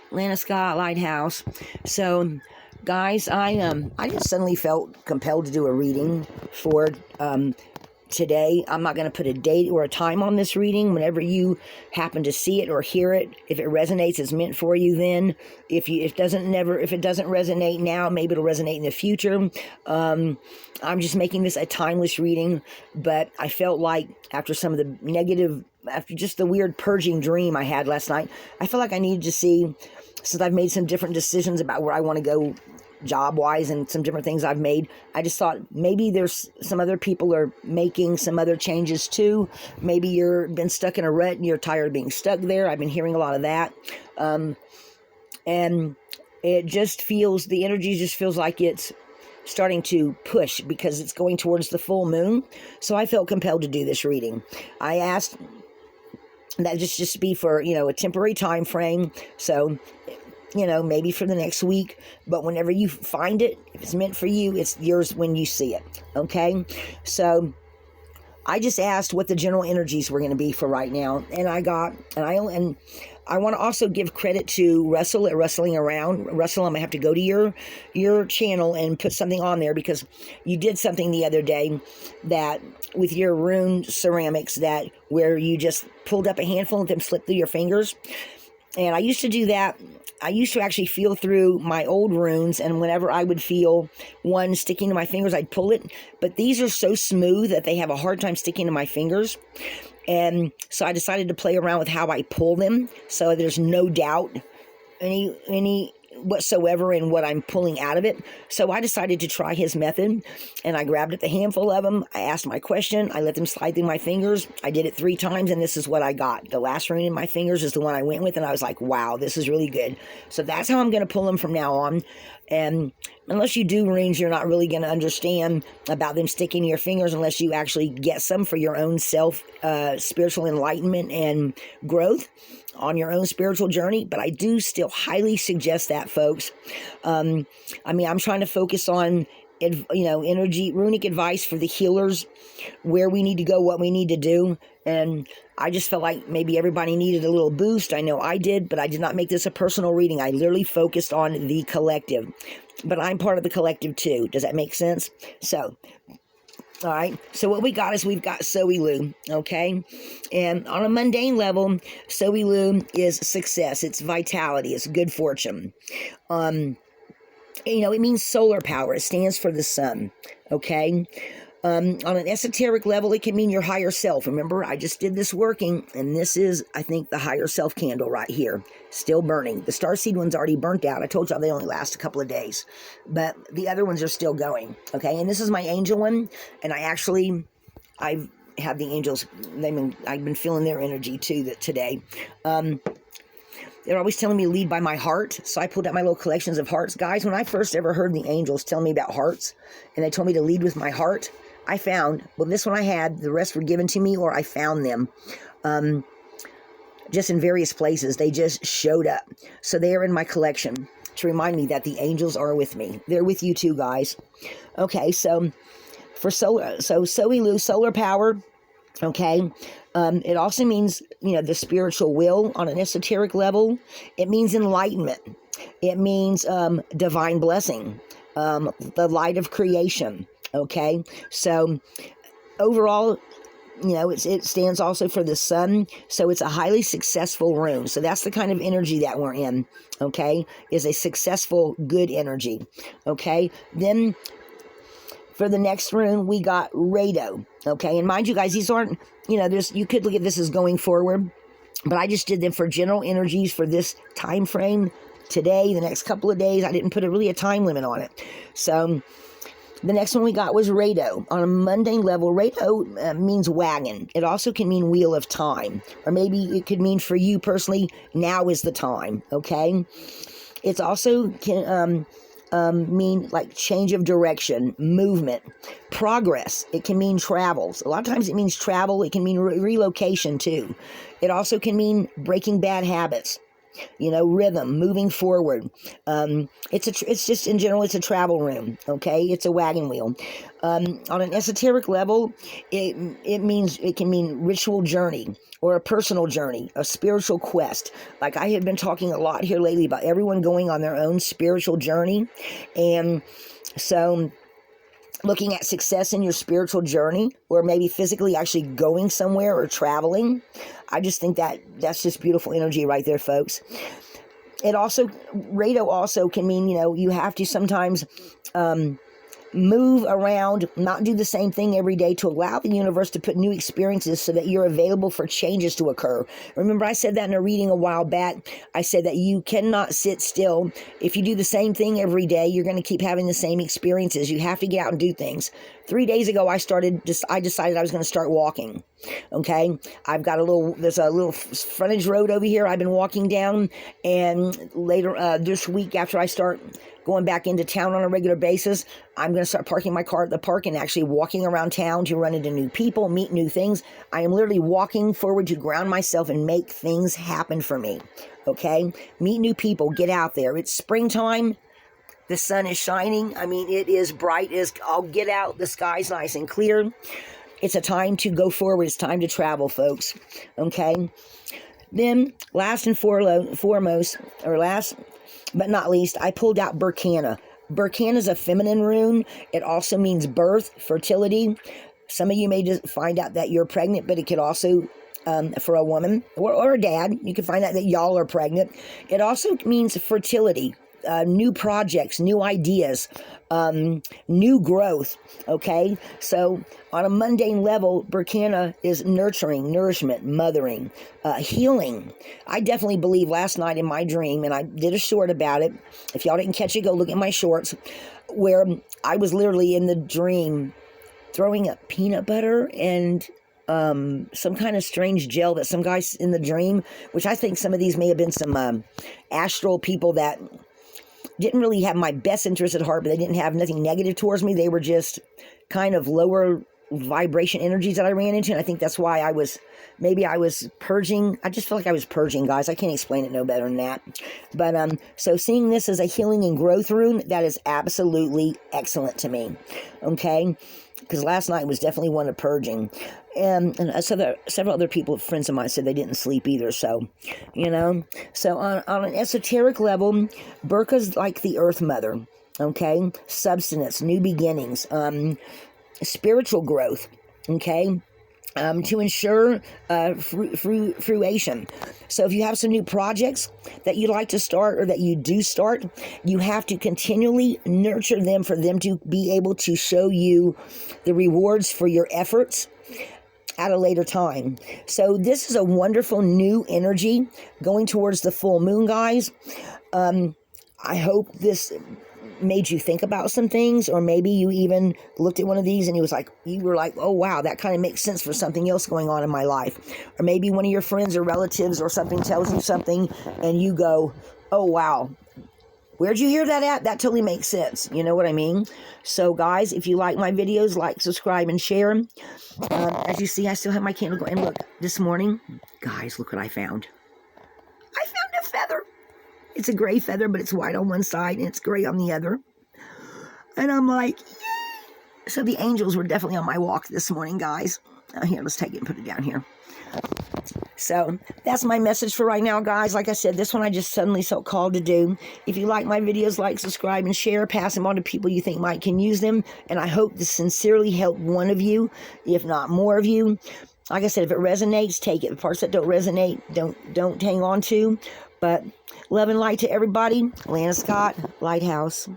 Atlanta Sky Lighthouse. So, guys, I just suddenly felt compelled to do a reading for today. I'm not going to put a date or a time on this reading. Whenever you happen to see it or hear it, if it resonates, it's meant for you. Then, if it doesn't resonate now, maybe it'll resonate in the future. I'm just making this a timeless reading, but I felt like after some of the negative, after just the weird purging dream I had last night, I felt like I needed to see, since I've made some different decisions about where I want to go job-wise and some different things I've made, I just thought maybe there's some other people are making some other changes too. Maybe you've been stuck in a rut and you're tired of being stuck there. I've been hearing a lot of that. And it just feels, the energy just feels like it's starting to push because it's going towards the full moon. So I felt compelled to do this reading. I asked that just be for, a temporary time frame. So, maybe for the next week, but whenever you find it, if it's meant for you, it's yours when you see it. Okay. So I just asked what the general energies were going to be for right now. And I want to also give credit to Russell at Rustling Around. Russell, I'm going to have to go to your channel and put something on there because you did something the other day that with your rune ceramics where you just pulled up a handful of them, slipped through your fingers. And I used to do that. I used to actually feel through my old runes, and whenever I would feel one sticking to my fingers, I'd pull it. But these are so smooth that they have a hard time sticking to my fingers. And so I decided to play around with how I pull them, so there's no doubt any whatsoever in what I'm pulling out of it. So I decided to try his method, and I grabbed up a handful of them. I asked my question. I let them slide through my fingers. I did it 3 times, and this is what I got. The last rune in my fingers is the one I went with, and I was like, wow, this is really good. So that's how I'm going to pull them from now on. And unless you do runes, you're not really going to understand about them sticking to your fingers unless you actually get some for your own self spiritual enlightenment and growth on your own spiritual journey. But I do still highly suggest that, folks. I'm trying to focus on energy, runic advice for the healers, where we need to go, what we need to do. And I just felt like maybe everybody needed a little boost. I know I did, but I did not make this a personal reading. I literally focused on the collective, but I'm part of the collective too. Does that make sense? So, all right. So what we got is we've got Soilu, okay? And on a mundane level, Soilu is success. It's vitality. It's good fortune. It means solar power. It stands for the sun, okay? On an esoteric level, it can mean your higher self. Remember, I just did this working, and this is, I think, the higher self candle right here, still burning. The starseed one's already burnt out. I told y'all they only last a couple of days, but the other ones are still going, okay? And this is my angel one, and I've had the angels, I've been feeling their energy too today. They're always telling me to lead by my heart. So I pulled out my little collections of hearts. Guys, when I first ever heard the angels tell me about hearts, and they told me to lead with my heart, I found, this one I had, the rest were given to me, or I found them just in various places. They just showed up. So they are in my collection to remind me that the angels are with me. They're with you too, guys. Okay, so for Soilu, solar power, okay. It also means, the spiritual will on an esoteric level. It means enlightenment. It means divine blessing, the light of creation. Okay, so overall, it stands also for the sun. So it's a highly successful rune. So that's the kind of energy that we're in. Okay, is a successful, good energy. Okay, then for the next rune, we got Rado. Okay, and mind you guys, these aren't, you could look at this as going forward, but I just did them for general energies for this time frame today, the next couple of days. I didn't put a time limit on it. So the next one we got was Rado. On a mundane level, Rado means wagon. It also can mean wheel of time, or maybe it could mean for you personally, now is the time. Okay, it's also can mean like change of direction, movement, progress. It can mean travels. A lot of times it means travel. It can mean relocation too. It also can mean breaking bad habits. rhythm, moving forward. It's just in general, it's a travel room, okay? It's a wagon wheel. On an esoteric level, it can mean ritual journey or a personal journey, a spiritual quest. Like I have been talking a lot here lately about everyone going on their own spiritual journey. And so looking at success in your spiritual journey, or maybe physically actually going somewhere or I just think that's just beautiful energy right there, folks. Rado also can mean, you have to sometimes move around, not do the same thing every day, to allow the universe to put new experiences so that you're available for changes to occur. Remember, I said that in a reading a while back. I said that you cannot sit still. If you do the same thing every day, you're going to keep having the same experiences. You have to get out and do things. 3 days ago, I decided I was going to start walking. Okay, there's a little frontage road over here I've been walking down, and later this week, after I start going back into town on a regular basis, I'm going to start parking my car at the park and actually walking around town to run into new people, meet new things. I am literally walking forward to ground myself and make things happen for me. Okay, meet new people, get out there. It's springtime. The sun is shining. I mean, it is bright. I'll get out. The sky's nice and clear. It's a time to go forward. It's time to travel, folks. Okay. Then, last but not least, I pulled out Berkana. Berkana is a feminine rune. It also means birth, fertility. Some of you may just find out that you're pregnant, but it could also, for a woman or a dad, you can find out that y'all are pregnant. It also means fertility. New projects, new ideas, new growth, okay? So on a mundane level, Berkana is nurturing, nourishment, mothering, healing. I definitely believe last night in my dream, and I did a short about it. If y'all didn't catch it, go look at my shorts, where I was literally in the dream throwing up peanut butter and some kind of strange gel that some guys in the dream, which I think some of these may have been some astral people that didn't really have my best interest at heart, but they didn't have nothing negative towards me. They were just kind of lower vibration energies that I ran into, and I think that's why I was purging. I just felt like I was purging, guys. I can't explain it no better than that. But so seeing this as a healing and growth rune, that is absolutely excellent to me. Okay, because last night was definitely one of purging. And so several other people, friends of mine, said they didn't sleep either. So, So on an esoteric level, Burka's like the Earth Mother, okay? Substance, new beginnings, spiritual growth, okay? To ensure fruition. So if you have some new projects that you'd like to start or that you do start, you have to continually nurture them for them to be able to show you the rewards for your efforts at a later time. So this is a wonderful new energy going towards the full moon, guys. I hope this made you think about some things, or maybe you even looked at one of these and you were like, oh wow, that kind of makes sense for something else going on in my life. Or maybe one of your friends or relatives or something tells you something and you go, oh wow, where'd you hear that at? That totally makes sense. You know what I mean? So guys, if you like my videos, like, subscribe, and share. As you see, I still have my candle going. And look, this morning, guys, look what I found. I found a feather. It's a gray feather, but it's white on one side and it's gray on the other. And I'm like, yay! So the angels were definitely on my walk this morning, guys. Here, let's take it and put it down here. So that's my message for right now, guys. Like I said, this one I just suddenly felt called to do. If you like my videos, like, subscribe, and share. Pass them on to people you think can use them. And I hope to sincerely help one of you, if not more of you. Like I said, if it resonates, take it. The parts that don't resonate, don't hang on to. But love and light to everybody. Lana Scott, Lighthouse.